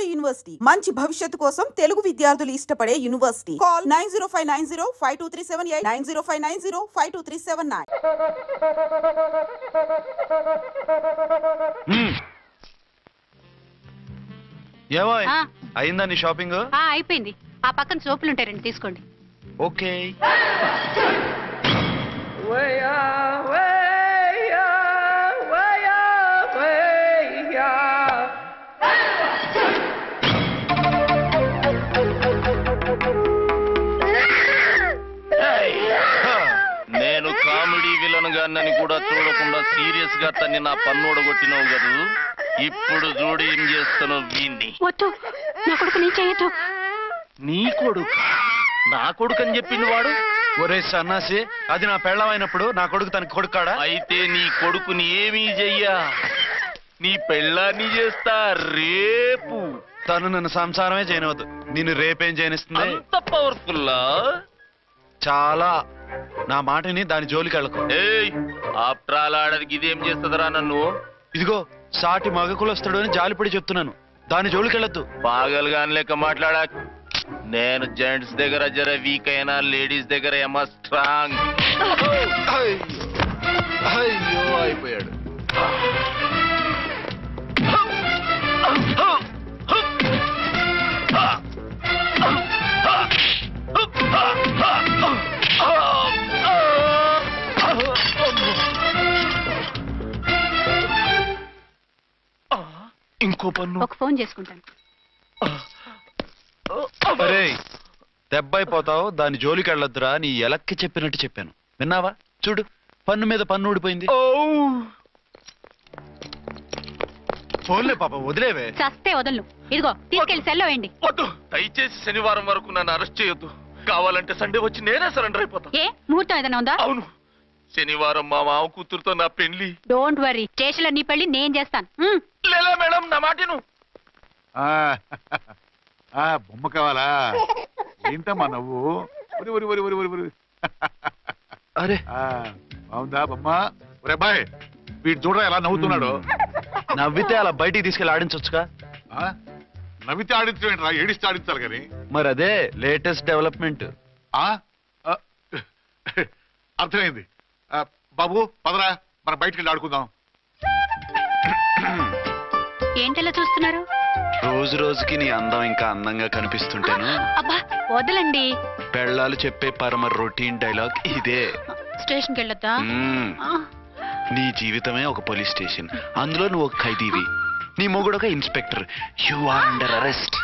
Comedy university మంచి భవిష్యత్తు కోసం తెలుగు విద్యార్థులు ఇష్టపడే యూనివర్సిటీ. కాల్ 9059052378 9059052379. ఏమో అయిందా నీ షాపింగ్? అయిపోయింది. ఆ పక్కన సోపులు ఉంటాయి, రండి తీసుకోండి. ఓకే. నేను కామెడీ విలన్ గాని కూడా చూడకుండా సీరియస్ గా తన్ని నా పన్నుడు కొట్టినవు కదూ. ఇప్పుడు చూడు ఏం చేస్తాను వీణ్ణి. వద్దు, నా కొడుకు నీ చేయొద్దు. నీ కొడుకు? నా కొడుకు అని చెప్పింది వాడు. ఒరే సన్నాసి, అది నా పెళ్ళమైనప్పుడు నా కొడుకు తనకి కొడుకాడా? అయితే నీ కొడుకుని ఏమీ చెయ్యా, నీ పెళ్ళాన్ని చేస్తా రేపు. తను నన్ను సంసారమే చేయనవద్దు, నిన్ను రేపేం చేయనిస్తుంది? అంత పవర్ఫుల్లా? చాలా. నా మాటని దాని జోలికి వెళ్ళకు. ఆఫ్టర్ ఆల్ ఆడదికి ఇదేం చేస్తుందిరా నన్ను? ఇదిగో సాటి మగ కులస్తుడు అని జాలిపడి చెప్తున్నాను, దాని జోలికి వెళ్ళొద్దు. పాగలుగాని లెక్క మాట్లాడా. నేను జెంట్స్ దగ్గర జర వీక్ అయినా లేడీస్ దగ్గర ఏమో స్ట్రాంగ్. అయ్యో అయిపోయాడు. ఇంకో పన్ను. ఒక ఫోన్ చేసుకుంటాను. అరే దెబ్బైపోతావు, దాని జోలికి వెళ్ళొద్దురా. నీ ఎలక్కి చెప్పినట్టు చెప్పాను, విన్నావా? చూడు, పన్ను మీద పన్ను ఊడిపోయింది. ఫోన్లే పాప, వదిలేవే. చస్తే వదలను. ఇదిగో తీసుకెళ్లి సెల్లో వేయండి. వద్దు, దయచేసి శనివారం వరకు నన్ను అరెస్ట్ చేయొద్దు. కావాలంటే సండే వచ్చి నేనే సరెండర్ అయిపోతా. ఏ ముహూర్తం ఏదైనా ఉందా? అవును, శనివారం మా మామ కూతురుతో నా పెళ్లి. డోంట్ వరీ, స్టేషన్ లో నీ పెళ్లి నేను చేస్తాను. లేలా మేడం, నా మాటను. బొమ్మ కావాలా? ఏంటమ్మా నవ్వు? అరే బాగుందా బొమ్మ? ఒరే బాయ్, వీడు చూడరా ఎలా నవ్వుతున్నాడు. నవ్వితే అలా బయటికి తీసుకెళ్ళి ఆడించొచ్చుగా. నవ్వితే ఆడించడం ఏంట్రా, ఏడిస్తే ఆడించాలి కానీ. మరి అదే లేటెస్ట్ డెవలప్మెంట్. అర్థమైంది. బాబు పదరా, మనం బయటికి వెళ్ళి ఆడుకుందాం. ఏంటలా చూస్తున్నారు? రోజు రోజుకి నీ అందం ఇంకా అందంగా కనిపిస్తుంటేను. అబ్బా వదలండి. పెళ్ళాలు చెప్పే పరమ రొటీన్ డైలాగ్ ఇదే. స్టేషన్కి వెళ్ళొద్దా? నీ జీవితమే ఒక పోలీస్ స్టేషన్, అందులో నువ్వు ఒక ఖైదీవి, నీ మొగుడు ఒక inspector. You are under arrest.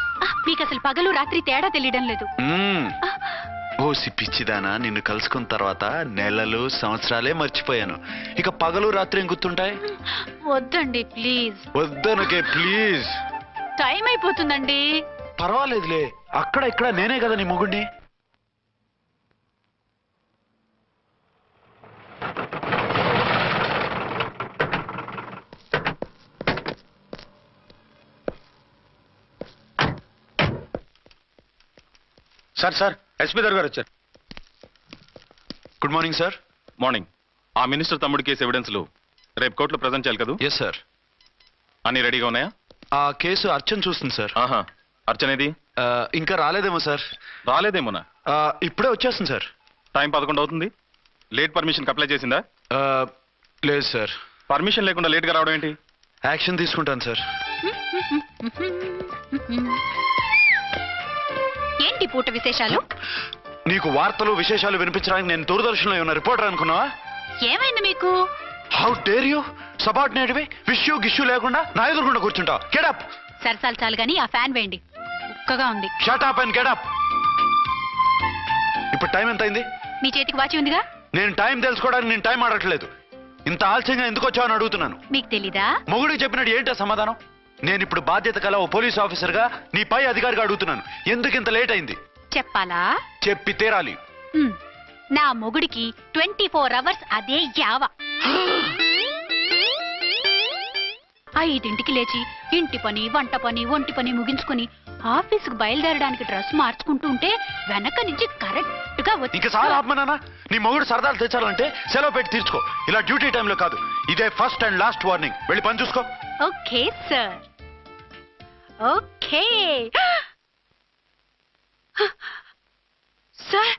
మీకు అసలు పగలు రాత్రి తేడా తెలియడం లేదు. ఓ సిప్పిచ్చిదానా, నిన్ను కలుసుకున్న తర్వాత నెలలు సంవత్సరాలే మర్చిపోయాను. ఇక పగలు రాత్రి ఏం గుర్తుంటాయి? వద్దండి ప్లీజ్. వద్దనకే ప్లీజ్. టైం అయిపోతుందండి. పర్వాలేదులే, అక్కడ ఇక్కడ నేనే కదా నీ మొగుడిని. సార్ సార్, ఎస్పీ గారు వచ్చారు. Good morning sir. మార్నింగ్. ఆ మినిస్టర్ తమ్ముడి కేసు ఎవిడెన్స్లు రేపు కోర్టులో ప్రజెంట్ చేయాలి కదా? Yes sir. అన్ని రెడీగా ఉన్నాయా? ఆ కేసు అర్చన చూస్తుంది సార్. అర్చనేది? ఇంకా రాలేదేమో సార్. రాలేదేమోనా? ఇప్పుడే వచ్చేస్తుంది సార్. టైం 11 అవుతుంది. లేట్ పర్మిషన్ అప్లై చేసిందా? లేదు సార్. పర్మిషన్ లేకుండా లేట్గా రావడం ఏంటి? యాక్షన్ తీసుకుంటాను సార్. ఏంటి పూట విశేషాలు? నీకు వార్తలు విశేషాలు వినిపించడానికి నేను దూరదర్శన్లో ఉన్న రిపోర్టర్ అనుకున్నావా? ఏమైంది మీకు? How dare you? సబార్డినేట్వి విష్యూ గిష్యూ లేకుండా నా ఎదురుకుండా కూర్చుంటావు. Get up. సరసాలు చాలు గానీ ఆ ఫ్యాన్ వేయండి, ఉక్కగా ఉంది. Shut up and get up. ఇప్పుడు టైం ఎంత అయింది? మీ చేతికి వాచి ఉందిగా. నేను టైం తెలుసుకోవడానికి నేను టైం ఆడట్లేదు. ఇంత ఆలస్యంగా ఎందుకు వచ్చావని అడుగుతున్నాను. మీకు తెలీదా? మొగుడికి చెప్పినట్టు ఏంటో సమాధానం? నేను ఇప్పుడు బాధ్యత కల ఓ పోలీస్ ఆఫీసర్ గా నీ పై అధికారిగా అడుగుతున్నాను, ఎందుకు ఇంత లేట్ అయింది? చెప్పాలా? చెప్పి తీరాలి. నా మొగుడికి 24 అవర్స్ అదే యావ. 5ంటికి లేచి ఇంటి పని, వంట పని, ఒంటి పని ముగించుకుని ఆఫీసుకు బయలుదేరడానికి డ్రెస్ మార్చుకుంటూ ఉంటే వెనక నుంచి కరెక్ట్ గా వచ్చి. ఇంకా చాలా ఆత్మనానా, నీ మొగుడు సరదాలు తెచ్చాలంటే సెలవు పెట్టి తీర్చుకో. ఇలా డ్యూటీ టైంలో కాదు. ఇదే ఫస్ట్ అండ్ లాస్ట్ వార్నింగ్. వెళ్ళి పని చూసుకో. Okay sir. ఓకే సార్,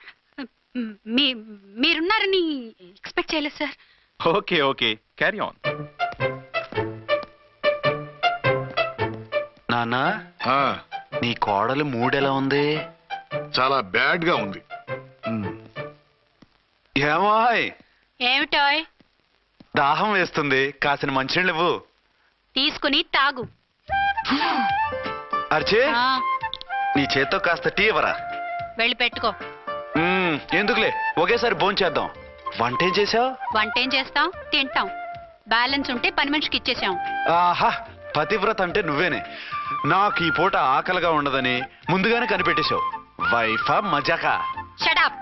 మీరున్నారని ఎక్స్పెక్ట్ చేయలేదు సార్. Okay okay, carry on. నాన్నా, ఆ, నీ కోడలు మూడెలా ఉంది? చాలా బ్యాడ్ గా ఉంది. ఏమాయ్, ఏమిటాయ్? దాహం వేస్తుంది, కాసిన మంచినీళ్ళు ఇవ్వు. తీసుకుని తాగు. అర్చే, ఆ, నీ చేత్తో కాస్త టీ ఇవ్వరా. వెళ్ళి పెట్టుకో. ఎందుకులే, ఒకేసారి భోంచేద్దాం. వంటేం చేసావు? వంటేం చేస్తాం, తింటాం. బ్యాలెన్స్ ఉంటే పని మనిషికి ఇచ్చేసాం. ఆహా, పతివ్రత అంటే నువ్వేనే. నాకు ఈ పూట ఆకలిగా ఉండదని ముందుగానే కనిపెట్టేశావు. వైఫా మజాకా? షడప్.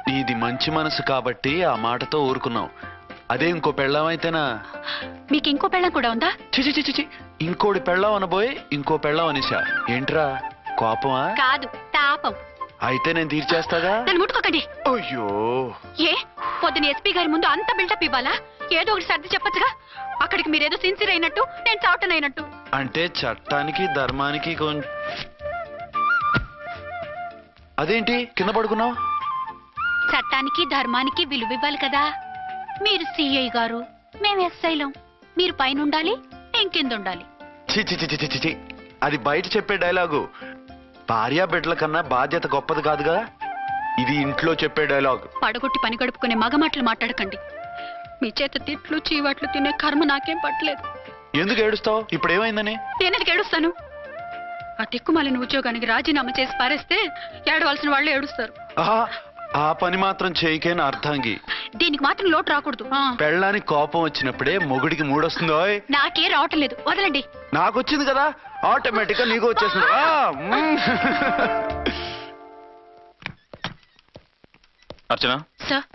నీది మంచి మనసు కాబట్టి ఆ మాటతో ఊరుకున్నావు. అదే ఇంకో పెళ్ళం అయితేనా? మీకు ఇంకో పెళ్ళం కూడా ఉందా? చిచి చిచి చి, ఇంకోటి పెళ్ళం అనబోయి ఇంకో పెళ్ళం అనేసా. ఏంట్రా, కోపమా? కాదు, తాపం. అయితే నేను తీర్చేస్తాగా. నన్ను ముట్టుకోకండి. అయ్యో, ఏ పొద్దున ఎస్పీ గారి ముందు అంత బిల్డప్ ఇవ్వాలా? ఏదో ఒకటి సర్ది చెప్పచ్చుగా. అక్కడికి మీరేదో సిన్సియర్ అయినట్టు, నేను చావటం అయినట్టు. అంటే చట్టానికి ధర్మానికి అదేంటి కింద పడుకున్నావు? చట్టానికి ధర్మానికి విలువ ఇవ్వాలి కదా. మీరు సిఐ గారు, మేము ఎస్ఐలం. మీరు పైన ఉండాలి, నేను కింద ఉండాలి. చి చి చి చి చి చి. అది బయట చెప్పే డైలాగు. భార్యా బిడ్డల కన్నా బాధ్యత గొప్పది కాదుగా. ఇది ఇంట్లో చెప్పే డైలాగ్. పడగొట్టి పని గడుపుకునే మగమాటలు మాట్లాడకండి. మీ చేత తిట్లు చీవాట్లు తినే కర్మ నాకేం పట్టలేదు. ఎందుకు ఏడుస్తావు? ఇప్పుడు ఏమైందని? నేనెందుకు ఏడుస్తాను? ఆ తిక్కుమాలిన ఉద్యోగానికి రాజీనామా చేసి పారేస్తే ఏడవలసిన వాళ్ళు ఏడుస్తారు. ఆహా, ఆ పని మాత్రం చేయకేన అర్థంగి. దీనికి మాత్రం లోటు రాకూడదు. పెళ్ళానికి కోపం వచ్చినప్పుడే మొగుడికి మూడొస్తుందో? నాకే రావటం లేదు, వదలండి. నాకు వచ్చింది కదా, ఆటోమేటిక్ గా నీకు వచ్చేసింది. అర్చన, సార్,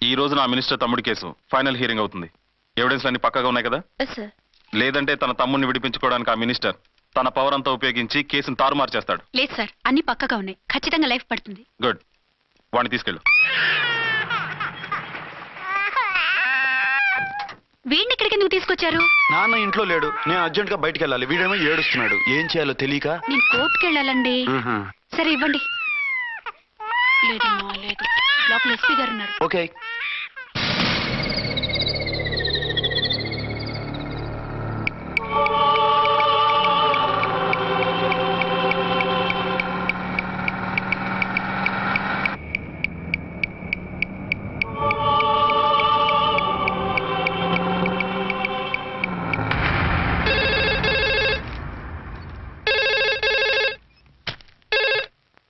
ఈ రోజు నా మినిస్టర్ తమ్ముడి కేసు ఫైనల్ హియరింగ్ అవుతుంది. ఎవిడెన్స్ అన్ని పక్కగా ఉన్నాయి కదా? సార్. లేదంటే తన తమ్ముడిని విడిపించుకోవడానికి ఆ మినిస్టర్ తన పవర్ అంతా ఉపయోగించి కేసును తారుమారు చేస్తాడు. లేదు సార్, అన్ని పక్కగా ఉన్నాయి. ఖచ్చితంగా లైఫ్ పడుతుంది. గుడ్, వాడిని తీసుకెళ్ళు. వీడిని ఇక్కడికి ఎందుకు తీసుకొచ్చారు? నాన్న ఇంట్లో లేడు, నేను అర్జెంట్ గా బయటికి వెళ్ళాలి. వీడేమో ఏడుస్తున్నాడు, ఏం చేయాలో తెలియక. నేను కోర్టుకి వెళ్ళాలండి. సరే ఇవ్వండి. లేదమ్మా, లేదు. లోపల ఎస్పీ గారు ఉన్నారు. ఓకే.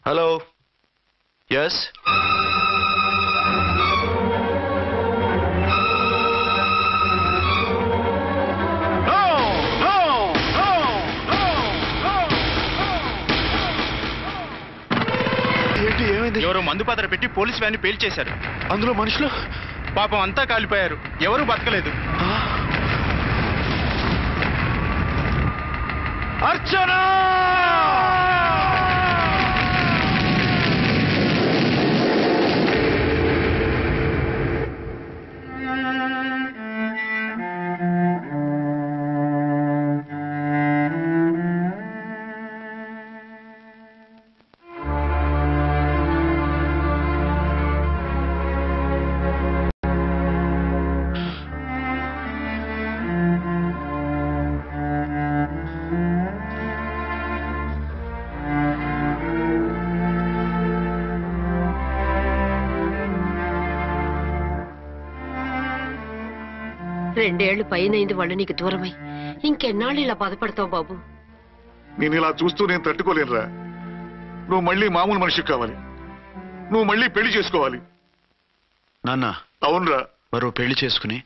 Hello, yes. ఎవరో మందు పాత్ర పెట్టి పోలీస్ వ్యాన్ పేల్చేశారు. అందులో మనుషులు పాపం అంతా కాలిపోయారు, ఎవరూ బతకలేదు. అర్చనా! రెండేళ్లు పైనైంది వాళ్ళు నీకు దూరమై. ఇంకెన్నాళ్ళు ఇలా బాధపడతావు బాబు? నేను ఇలా చూస్తూ నేను తట్టుకోలేనురా. నువ్వు మళ్ళీ మామూలు మనిషి కావాలి, నువ్వు మళ్ళీ పెళ్లి చేసుకోవాలి. నాన్న, అవునరా, మరో పెళ్లి చేసుకుని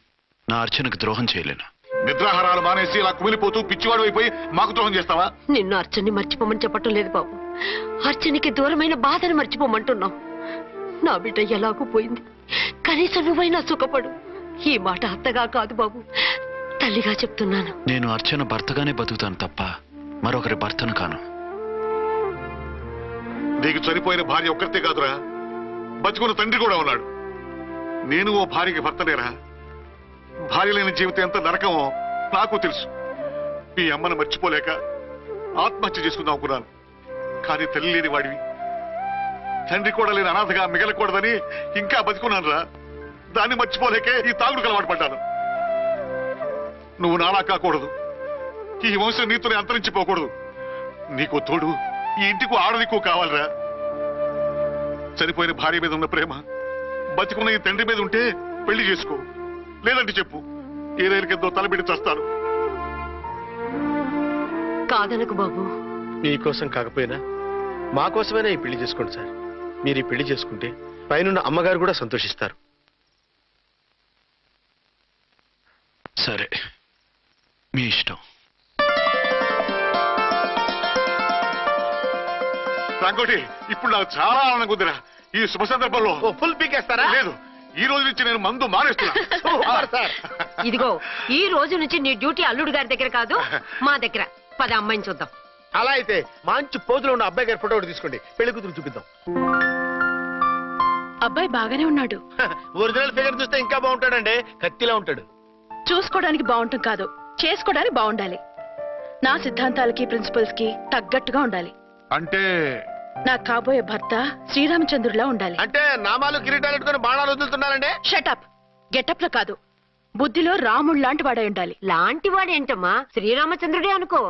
నా అర్చనకు ద్రోహం చేయలేను. నిద్రాహారాలు మానేసి ఇలా కుమిలిపోతూ పిచ్చివాడు అయిపోయి మాకు ద్రోహం చేస్తావా? నిన్ను అర్చన్ని మర్చిపోమని చెప్పటం లేదు బాబు. అర్చనికి దూరమైన బాధను మర్చిపోమంటున్నావు. నా బిడ్డ ఎలాగూ పోయింది, కనీసం నువ్వైనా సుఖపడు. ఈ మాట అత్తగా కాదు బాబు, తల్లిగా చెప్తున్నాను. నేను అర్చన భర్తగానే బతుకుతాను తప్ప మరొకరి భర్తను కాను. నీకు చనిపోయిన భార్య ఒక్కరితే కాదురా, బతుకున్న తండ్రి కూడా ఉన్నాడు. నేను ఓ భార్యకి భర్తనేరా. భార్య లేని జీవితం ఎంత నరకమో నాకు తెలుసు. మీ అమ్మను మర్చిపోలేక ఆత్మహత్య చేసుకుందాం అనుకున్నాను. కానీ తల్లి లేని వాడివి, తండ్రి కూడా లేని అనాథగా మిగలకూడదని ఇంకా బతికున్నాను రా. దాన్ని మర్చిపోలేకే ఈ తాగుడుకు అలవాటు పడ్డాను. నువ్వు నాలా కాకూడదు, ఈ వంశం నీతోనే అంతరించిపోకూడదు. నీకు తోడు ఈ ఇంటికి ఆడదికు కావాలిరా. చనిపోయిన భార్య మీద ఉన్న ప్రేమ బతికున్న ఈ తండ్రి మీద ఉంటే పెళ్లి చేసుకో, లేదంటే చెప్పు, ఏ రైలుకెంతో తలబెట్టి చేస్తాను. కాదనకు బాబు. మీకోసం కాకపోయినా మా కోసమైనా ఈ పెళ్లి చేసుకోండి సార్. మీరు ఈ పెళ్లి చేసుకుంటే పైన అమ్మగారు కూడా సంతోషిస్తారు. సరే, మీ ఇష్టం. రంగోటి, ఇప్పుడు నాకు చాలా ఆనందంగా ఉందిరా. ఈ శుభ సందర్భంలో ఫుల్ పీకేస్తారా? లేదు, ఈ రోజు నుంచి నేను మందు మానేస్తున్నా. ఇదిగో, ఈ రోజు నుంచి నీ డ్యూటీ అల్లుడు గారి దగ్గర కాదు, మా దగ్గర. పద అమ్మాయిని చూద్దాం. అలా అయితే మంచి పోజులో ఉన్న అబ్బాయి గారి ఫోటో ఒకటి తీసుకోండి, పెళ్లి కూతురు చూపిద్దాం. అబ్బాయి బాగానే ఉన్నాడు. ఒరిజినల్ ఫిగర్ చూస్తే ఇంకా బాగుంటాడండి, కత్తిలా ఉంటాడు. చూసుకోవడానికి బాగుంటాం కాదు, చేసుకోవడానికి బాగుండాలి. నా సిద్ధాంతాలకి ప్రిన్సిపల్స్ కి తగ్గట్టుగా ఉండాలి. అంటే నాకు కాబోయే భర్త శ్రీరామచంద్రులా ఉండాలి. అంటే నామాలు కిరీటాలు పెట్టుకుని బాణాలు వదులుతున్నారండి. షటప్. గెటప్ లో కాదు, బుద్ధిలో రాముడు లాంటి వాడై ఉండాలి. లాంటి వాడేంటమ్మా, శ్రీరామచంద్రుడే అనుకో.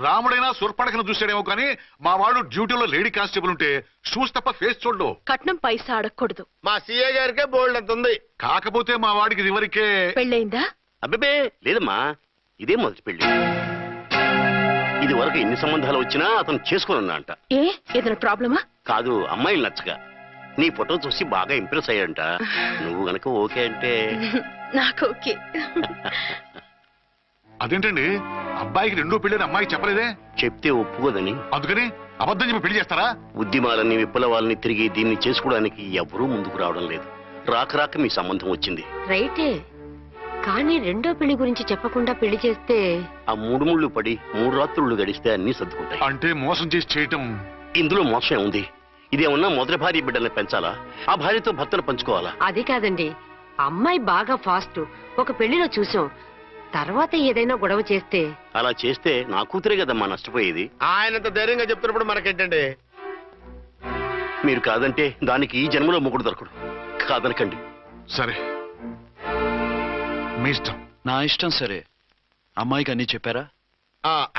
రాముడైనా సుర్పడకను చూసాడేమో కానీ మా వాడు డ్యూటీలో లేడీ కానిస్టేబుల్ ఉంటే షూస్ తప్ప ఫేస్ చూడడు. కట్నం పైసా అడగకూడదు. మా సీఏ గారికే బోల్డ్ అంత ఉంది. కాకపోతే మా వాడికి ఇదివరకే పెళ్ళయిందా? అబ్బే లేదమ్మా, ఇదే మొదటి పెళ్లి. ఇది వరకు ఎన్ని సంబంధాలు వచ్చినా అతను చేసుకున్నా అంట. ఏ ఏదైనా ప్రాబ్లమా? కాదు, అమ్మాయిలు నచ్చగా నీ ఫోటో చూసి బాగా ఇంప్రెస్ అయ్యాడంట. నువ్వు గనక ఓకే అంటే నాకు ఓకే. అదేంటండి, అబ్బాయికి రెండో పెళ్ళని అమ్మాయికి చెప్పలేదే? చెప్తే ఒప్పుకోదని. అందుకని అబద్ధం చెప్పి పెళ్లి చేస్తారా? ఉద్యమాలని విప్లవాలని తిరిగి దీన్ని చేసుకోవడానికి ఎవరూ ముందుకు రావడం లేదు. రాక రాక మీ సంబంధం వచ్చింది. రైటే, కానీ రెండో పెళ్లి గురించి చెప్పకుండా పెళ్లి చేస్తే ఆ 3 ముళ్ళు పడి 3 రాత్రులు గడిస్తే అన్ని సర్దుకుంటాయి. అంటే మోసం చేసి చేయటం. ఇందులో మోసం ఉంది. ఇదేమన్నా మొదటి భార్య బిడ్డల్ని పెంచాలా, ఆ భార్యతో భర్తను పంచుకోవాలా? అది కాదండి, అమ్మాయి బాగా ఫాస్ట్. ఒక పెళ్లిలో చూసాం, తర్వాత ఏదైనా గొడవ చేస్తే. అలా చేస్తే నా కూతురే కదమ్మా నష్టపోయేది. ఆయనంత ధైర్యంగా చెప్తున్నప్పుడు మనకేంటండి? మీరు కాదంటే దానికి ఈ జన్మలో మొగుడు దొరకడు. కాదనకండి. సరే, మీ ఇష్టం. నా ఇష్టం. సరే, అమ్మాయికి అన్ని చెప్పారా?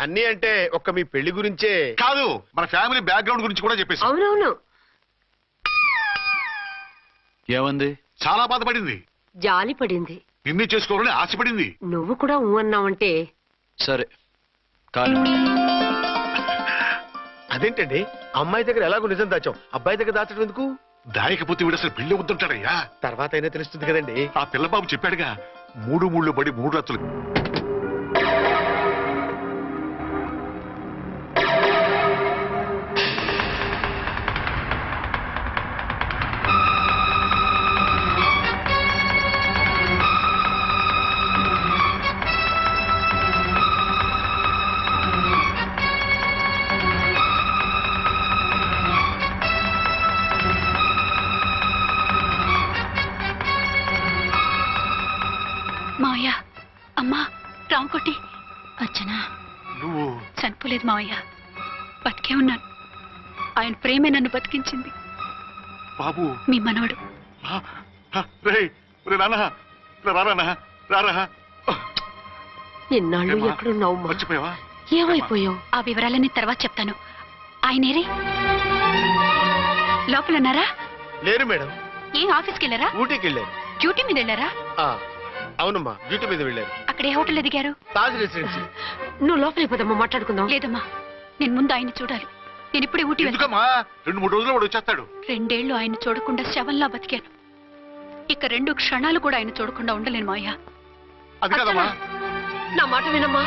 అన్ని అంటే ఒక్క మీ పెళ్లి గురించే కాదు, మన ఫ్యామిలీ బ్యాక్గ్రౌండ్ గురించి కూడా చెప్పేసి. అవునవును. ఏమంది? చాలా బాధపడింది, జాలి పడింది, నిన్నే చేసుకోవాలని ఆశపడింది. నువ్వు కూడా ఊ అన్నావంటే. సరే కానీ అదేంటండి, అమ్మాయి దగ్గర ఎలాగో నిజం దాచాం, అబ్బాయి దగ్గర దాచడం ఎందుకు? దాయకపోతే వీడు అసలు పెళ్లి వద్దంటాడయ్యా. తర్వాత అయినా తెలుస్తుంది కదండి. ఆ పిల్లబాబు చెప్పాడుగా, 3 ముళ్ళు పడి 3 రాత్రులు. మావయ్య, అమ్మా, రాంకోటి. అర్చన, నువ్వు చనిపోలేదు మావయ్య, బతికే ఉన్నాను. ఆయన ప్రేమే నన్ను బతికించింది. బాబు, మీ మనవడు. ఎన్నాళ్ళు ఎక్కడున్నావు? మర్చిపోయావా? ఏమైపోయావు? ఆ వివరాలన్నీ తర్వాత చెప్తాను. ఆయనేరే లోపల ఉన్నారా? లేరు మేడం. ఏ ఆఫీస్కి వెళ్ళారా? ఊటీకి వెళ్ళారు. డ్యూటీ మీద వెళ్ళారా? అవునమ్మా, డ్యూటీ మీద వెళ్ళారు. అక్కడ ఏ హోటల్ ఎదిగారు? తాజ్ రెసిడెన్సీ. నువ్వు లోపలికి పోదమ్మా, మాట్లాడుకుందాం. లేదమ్మా, నేను ముందు ఆయన్ని చూడాలి. నేను ఇప్పుడే ఊటీ వెళ్తాను. ఎందుకమ్మా? 2-3 రోజుల్లో వాడు వచ్చేస్తాడు. 2 ఏళ్లు ఆయన చూడకుండా శవంలా బతికాను. ఇక 2 క్షణాలు కూడా ఆయన చూడకుండా ఉండలేను మావయ్య. అది కాదమ్మా. నా మాట వినమ్మా.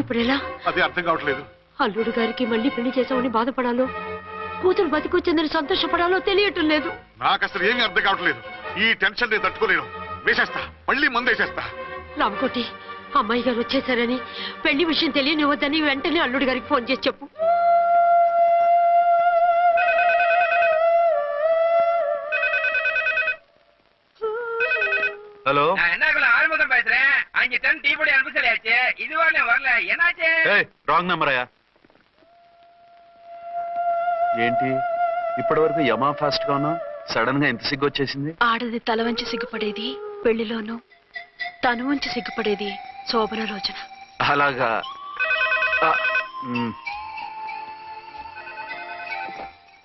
ఇప్పుడెలా? అది అర్థం కావట్లేదు. అల్లుడు గారికి మళ్ళీ పెళ్లి చేసామని బాధపడాలో, కూతురు బతికొచ్చిందని సంతోషపడాలో తెలియటం లేదు. నాకు అసలు ఏమీ అర్థం కావట్లేదు. ఈ టెన్షన్ నేను తట్టుకోలేను. వేసేస్తా, మళ్ళీ మందేసేస్తా. రామకోటి, అమ్మాయి గారు వచ్చేసారని, పెళ్లి విషయం తెలియనివ్వద్దని వెంటనే అల్లుడి గారికి ఫోన్ చేసి చెప్పు. ஹலோ நான் என்ன ஆறுமுகம் பேசுறேன். 5 டன் டீ பொடி அனுப்ப சொல்லியாச்சு. இது வரல என்னாச்சு? రాంగ్ నెంబర్ అయ్యా. ఏంటి ఇప్పటి వరకు యమా ఫాస్ట్ గా ఉన్నావు, సడన్ గా ఎంత సిగ్గు వచ్చేసింది? ఆడది తల వంచి సిగ్గుపడేది పెళ్లిలోనూ, తను వంచి సిగ్గుపడేది శోభన రోజున. అలాగా.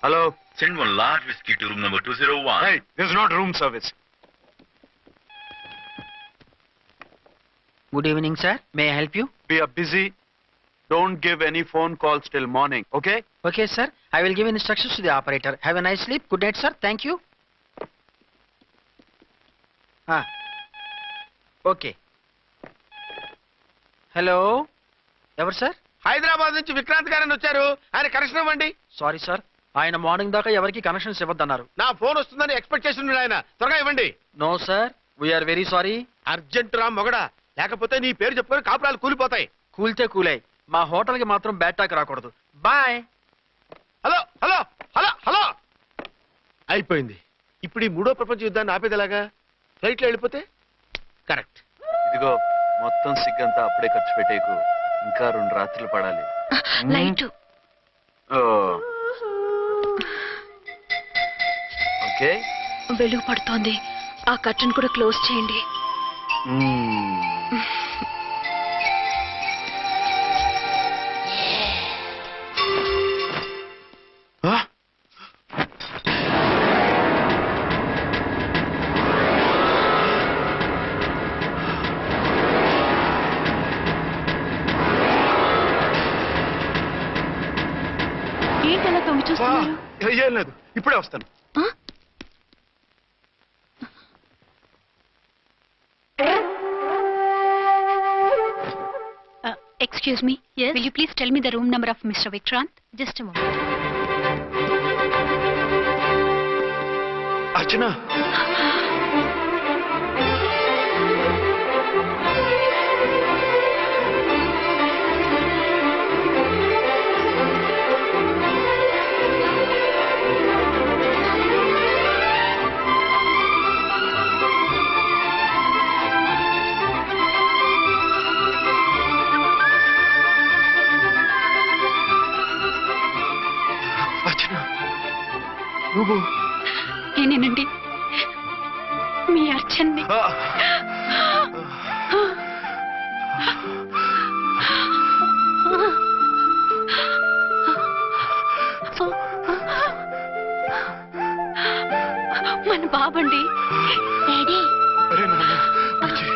Hello, send one large whiskey to room number 201. hey, this is not room service. Good evening, sir. May I help you? We are busy. Don't give any phone calls till morning, okay? Okay, sir. I will give instructions to the operator. Have a nice sleep. Good night, sir. Thank you. Okay. Hello. ఎవరు sir? Hyderabad నుంచి విక్రాంత్ గారని వచ్చారు. ఆయన connection ఇవ్వండి. Sorry sir, ఆయన morning దాకా ఎవరికి connections ఇవ్వద్దన్నారు. నా ఫోన్ వస్తుందని ఎక్స్పెక్ట్ చేస్తున్నాడు ఆయన. త్వరగా ఇవ్వండి. No sir, we are very sorry. Urgent రా మొగడా, లేకపోతే నీ పేరు చెప్పుకొని కాపురాలు కూలిపోతాయి. కూల్తే కూలాయి, మా హోటల్కి మాత్రం బ్యాడ్ టాక్ రాకూడదు. Bye. Hello hello hello hello. అయిపోయింది. ఇప్పుడు ఈ 3వ ప్రపంచ యుద్ధాన్ని ఆపేది ఎలాగా? ఫ్లైట్లో వెళ్ళిపోతే కరెక్ట్. ఇదిగో మొత్తం సిగ్గంతా అప్పుడే ఖర్చు పెట్టేకు, ఇంకా 2 రాత్రులు పడాలి. లైట్. ఓకే, వెలుగు పడుతోంది. ఆ కర్టన్ కూడా క్లోజ్ చేయండి. ఏంటలా తొంగి చూస్తున్నారు? ఏం లేదు, ఇప్పుడే వస్తాను. Excuse me. Yes. Will you please tell me the room number of Mr. Vikrant? Just a moment. అర్చన, నువ్వు నేనేనండి, మీ అర్చన్ని. మన బాబండి. డాడీ. అరే నాన్న, Archana.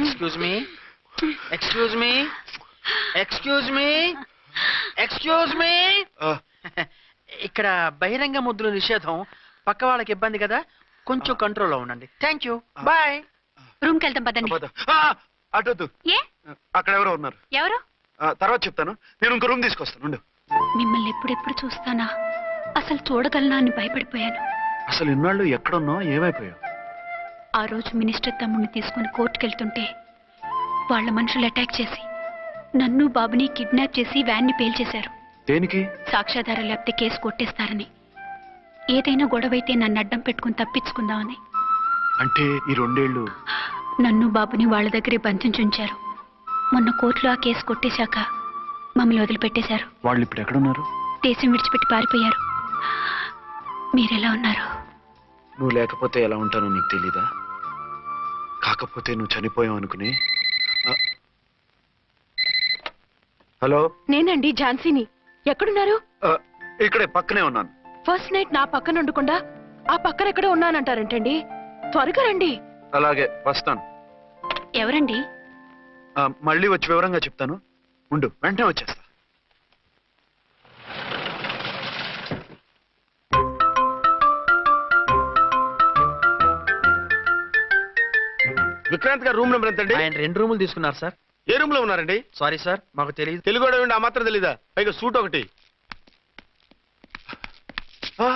Excuse me, excuse me, excuse me, excuse me. ఇక్కడ బహిరంగ ముద్దుల నిషేధం, పక్క వాళ్ళకి ఇబ్బంది కదా, కొంచెం కంట్రోల్లో ఉండండి. Thank you, bye. రూమ్కి వెళ్తాం పదండి. అటొద్దు, ఏ? అక్కడ ఎవరో ఉన్నారు. ఎవరు? తర్వాత చెప్తాను. నేను ఇంకో రూమ్ తీసుకొస్తాను, ఉండు. మిమ్మల్ని ఎప్పుడెప్పుడు చూస్తానా, అసలు చూడగలనా అని భయపడిపోయాను. అసలు ఇన్నాళ్ళు ఎక్కడున్నావు, ఏమైపోయావు? ఆ రోజు మినిస్టర్ తమ్ముడిని తీసుకుని కోర్టుకెళ్తుంటే వాళ్ళ మనుషులు అటాక్ చేసి నన్ను బాబుని కిడ్నాప్ చేసి వ్యాన్ని పేల్చేశారు. దేనికి? సాక్ష్యాధారం లేకపోతే కేసు కొట్టేస్తారని. ఏదైనా గొడవైతే నన్ను అడ్డం పెట్టుకుని తప్పించుకుందామని. అంటే ఈ 2 ఏళ్ళు నన్ను బాబుని వాళ్ళ దగ్గరే బంధించుంచారు. మొన్న కోర్టులో ఆ కేసు కొట్టేశాక మమ్మల్ని వదిలిపెట్టేశారు. వాళ్ళు ఇప్పుడు ఎక్కడున్నారు? దేశం విడిచిపెట్టి పారిపోయారు. మీరెలా ఉన్నారు? నువ్వు లేకపోతే ఎలా ఉంటానో నీకు తెలీదా? కాకపోతే నువ్వు చనిపోయావు అనుకుని. హలో, నేనండి ఝాన్సీని. ఎక్కడున్నారు? ఇక్కడే పక్కనే ఉన్నాను. ఫస్ట్ నైట్ నా పక్కన ఉండకుండా ఆ పక్కన ఎక్కడ ఉన్నానంటారంటండి. త్వరగా రండి. అలాగే వస్తాను. ఎవరండి? మళ్ళీ వచ్చి వివరంగా చెప్తాను, ఉండు, వెంటనే వచ్చేస్తా. విక్రాంత్ గారు రూమ్ నెంబర్ ఎంతండి? ఆయన 2 రూములు తీసుకున్నారు సార్. ఏ రూమ్ లో ఉన్నారండి? సారీ సార్, మాకు తెలియదు. తెలుగు ఆ మాత్రం తెలీదా? పైగా సూట్ ఒకటి.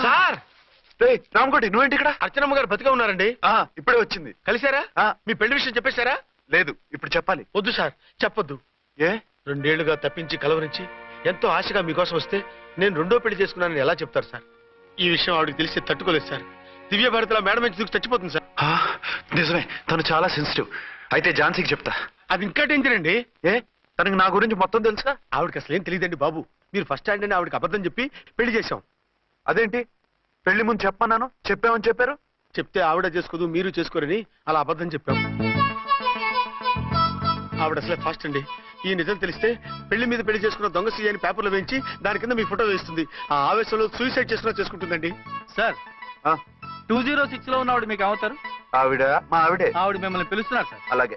సార్, రామకోటి, నువ్వేంటి ఇక్కడ? అర్చనమ్మ గారు బతిగా ఉన్నారండి. ఇప్పుడే వచ్చింది. కలిసారా? మీ పెళ్లి విషయం చెప్పేశారా? లేదు, ఇప్పుడు చెప్పాలి. వద్దు సార్, చెప్పొద్దు. ఏ? 2 ఏళ్లుగా తప్పించి కలవరించి ఎంతో ఆశగా మీకోసం వస్తే నేను రెండో పెళ్లి చేసుకున్నానని ఎలా చెప్తారు సార్? ఈ విషయం ఆవిడకి తెలిసి తట్టుకోలేదు సార్. దివ్య భారతిలో మేడం నుంచి దూకి చచ్చిపోతుంది సార్. నిజమే, తను చాలా సెన్సిటివ్. అయితే ఝాన్సీకి చెప్తా. అది ఇంకా డేంజర్ అండి. తనకి నా గురించి మొత్తం తెలుసా? ఆవిడకి అసలు ఏం తెలియదండి బాబు. మీరు ఫస్ట్ హ్యాండ్ అని ఆవిడకి అబద్ధం చెప్పి పెళ్లి చేశాం. అదేంటి, పెళ్లి ముందు చెప్పమన్నాను, చెప్పామని చెప్పారు. చెప్తే ఆవిడ చేసుకోదు, మీరు చేసుకోరని అలా అబద్ధం చెప్పాం. ఆవిడ అసలే ఫాస్ట్ అండి. ఈ నిజం తెలిస్తే పెళ్లి మీద పెళ్లి చేసుకున్న దొంగ సీ అని పేపర్లో వేయించి దాని కింద మీ ఫోటో వేస్తుంది. ఆ ఆవేశంలో సూసైడ్ చేసుకుంటుందండి. సార్ 206 లో ఉన్నవాడు మీకు అవుతారు? ఆవిడ మా ఆవిడే. ఆవిడ మిమ్మల్ని పిలుస్తున్నారు సార్. అలాగే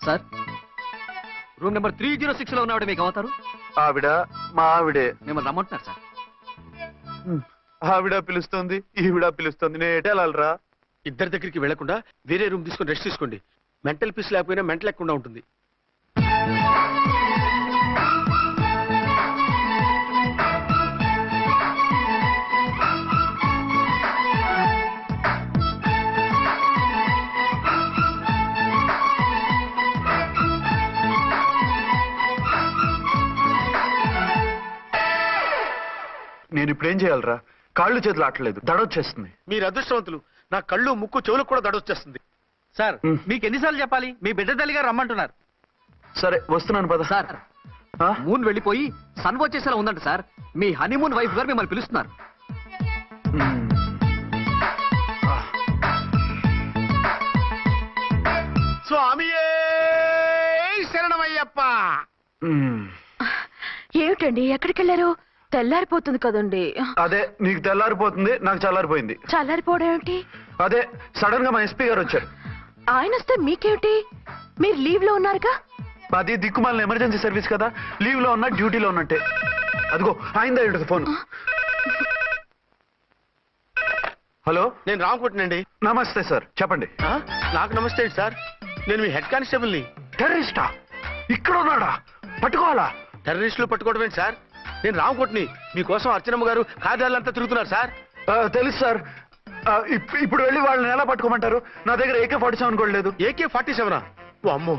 సార్. రూమ్ నెంబర్ 306 లో ఉన్నవాడు మీకు అవుతారు? ఆవిడ మా ఆవిడే. మిమ్మల్ని రమ్మంటున్నారు సార్. ఆవిడ పిలుస్తుంది, ఈవిడ పిలుస్తుంది. నేను ఎటు వెళ్ళాలరా? ఇద్దరి దగ్గరికి వెళ్లకుండా వేరే రూమ్ తీసుకొని రెస్ట్ తీసుకోండి. మెంటల్ పీస్ లేకపోయినా మెంటల్ లేకుండా ఉంటుంది. నేను ఇప్పుడు ఏం చేయాలరా? కాళ్ళు చేతులు ఆటలేదు, దడొచ్చేస్తుంది. మీరు అదృష్టవంతులు. నా కళ్ళు ముక్కు చెవులకు కూడా దడొచ్చేస్తుంది. సార్ మీకు ఎన్నిసార్లు చెప్పాలి? మీ బిడ్డ తల్లి గారు రమ్మంటున్నారు. సరే వస్తున్నాను పద. సార్ మూన్ వెళ్ళిపోయి సన్ వచ్చేసేలా ఉందంట సార్. మీ హనీమూన్ వైఫ్ గారు మిమ్మల్ని పిలుస్తున్నారు. స్వామియే శరణమయ్యప్ప. ఏమిటండి ఎక్కడికి వెళ్ళారు? తెల్లారిపోతుంది కదండి. అదే, నీకు తెల్లారిపోతుంది, నాకు చల్లారిపోయింది. చల్లారిపోవడం ఏమిటి? అదే సడన్ గా మా ఎస్పీ గారు వచ్చారు. ఆయన వస్తే మీకేమిటి? మీరు లీవ్ లో ఉన్నారుగా. అది దిక్కుమాలిన ఎమర్జెన్సీ సర్వీస్ కదా, లీవ్ లో ఉన్నా డ్యూటీలో ఉన్నట్టే. అదిగో ఆయనదా ఉంటుంది ఫోన్. హలో, నేను రామకోటనండి. నమస్తే సార్, చెప్పండి. నాకు నమస్తే సార్. నేను మీ హెడ్ కానిస్టేబుల్ ని. టెర్రరిస్టా? ఇక్కడ ఉన్నాడా? పట్టుకోవాలా? టెర్రరిస్టులు పట్టుకోవడం ఏంటి సార్? నేను రామకోట్ని. మీకోసం అర్చనమ్మ గారు కార్యాలంతా తిరుగుతున్నారు సార్. తెలుసు సార్. ఇప్పుడు వెళ్ళి వాళ్ళని ఎలా పట్టుకోమంటారు? నా దగ్గర AK-47 కూడా లేదు. AK-47? ఓ అమ్మో,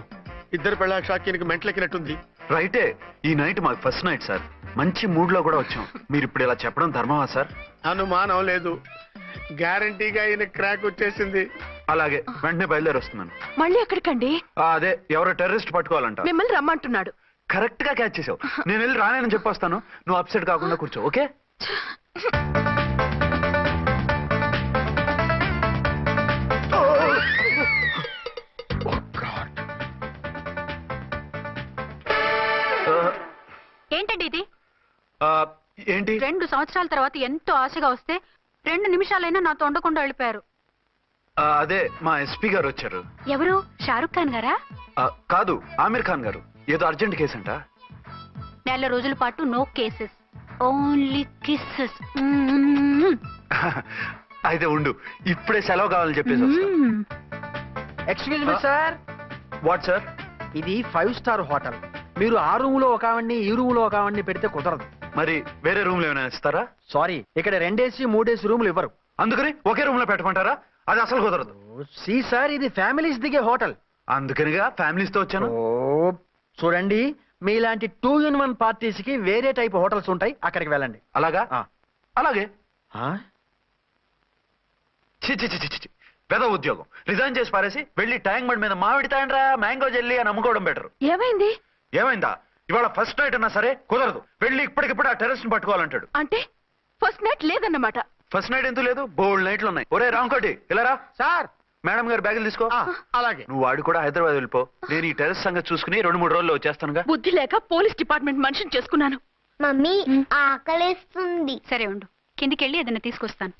ఇద్దరు పెళ్ళ షాకీనికి మెంట్లెక్కినట్టుంది. రైటే, ఈ నైట్ మాకు ఫస్ట్ నైట్ సార్. మంచి మూడ్ లో కూడా వచ్చాం. మీరు ఇప్పుడు ఇలా చెప్పడం ధర్మమా సార్? అనుమానం లేదు, గ్యారంటీగా ఈయన క్రాక్ వచ్చేసింది. అలాగే, వెంటనే బయలుదేరి వస్తున్నాను. మళ్ళీ ఎక్కడికండి? అదే, ఎవరో టెర్రరిస్ట్ పట్టుకోవాలంట. మిమ్మల్ని రమ్మంటున్నాడు. కరెక్ట్ గా క్యాచ్ చేసావు. నేను వెళ్ళి రానని చెప్పొస్తాను, నువ్వు అప్సెట్ కాకుండా కూర్చో, ఓకే? ఏంటండి ఇది? ఏంటి? 2 సంవత్సరాల తర్వాత ఎంతో ఆశగా వస్తే 2 నిమిషాలైనా నాతో ఉండకుండా వెళ్ళిపోయారు. అదే, మా ఎస్పీ గారు వచ్చారు. ఎవరు? షారుఖ్ ఖాన్ గారా? కాదు, ఆమీర్ ఖాన్ గారు. ఏదో అర్జెంట్ కేసు అంట. 4 రోజుల పాటు నో కేసెస్, ఓన్లీ కిస్సెస్. అయితే ఉండు, ఇప్పుడే సెలవు కావాలని చెప్పేసి. Excuse me sir. What sir? ఇది 5 స్టార్ హోటల్. మీరు ఆ రూమ్ లో ఒక ఆవిడ్ని, ఈ రూమ్ లో ఒక ఆవిడ్ని పెడితే కుదరదు. మరి వేరే రూమ్ లో ఏమైనా ఇస్తారా? సారీ, ఇక్కడ 2 AC 3 AC రూములు ఇవ్వరు. అందుకని ఒకే రూమ్ లో పెట్టమంటారా? అది అసలు కుదరదు. సి సార్, ఇది ఫ్యామిలీస్ దిగే హోటల్. అందుకనిగా ఫ్యామిలీస్ తో వచ్చాను. చూడండి, మీలాంటి 2-in-1 పార్టీస్ కి వేరే టైప్ హోటల్స్ ఉంటాయి, అక్కడికి వెళ్ళండి. అలాగా? అలాగే. పెద్ద ఉద్యోగం రిజైన్ చేసి పారేసి వెళ్ళి ట్యాంక్ బండ్ మీద మామిడి తాండ్రా మ్యాంగో జెల్లీ అని అమ్ముకోవడం బెటర్. ఏమైంది? ఏమైందా? ఇవాళ ఫస్ట్ నైట్ అన్నా సరే కుదరదు. వెళ్ళి ఇప్పటికిప్పుడు ఆ టెర్రరిస్ట్ ని పట్టుకోవాలంటాడు. అంటే ఫస్ట్ నైట్ లేదన్నమాట. ఫస్ట్ నైట్ ఎందుకు లేదు? బోల్డ్ నైట్లు ఉన్నాయి. ఒరే రాంకోటి, ఇలారా. సార్. మేడం గారు బ్యాగులు తీసుకో. అలాగే. నువ్వు వాడు కూడా హైదరాబాద్ వెళ్ళిపో. నేను ఈ టెర్రరిస్ట్ సంగతి చూసుకుని 2-3 రోజుల్లో వచ్చేస్తానుగా. బుద్ధి లేక పోలీస్ డిపార్ట్మెంట్ మనిషిని చేసుకున్నాను. మమ్మీ ఆకలేస్తుంది. సరే ఉండు, కిందికి వెళ్ళి ఏదైనా తీసుకొస్తాను.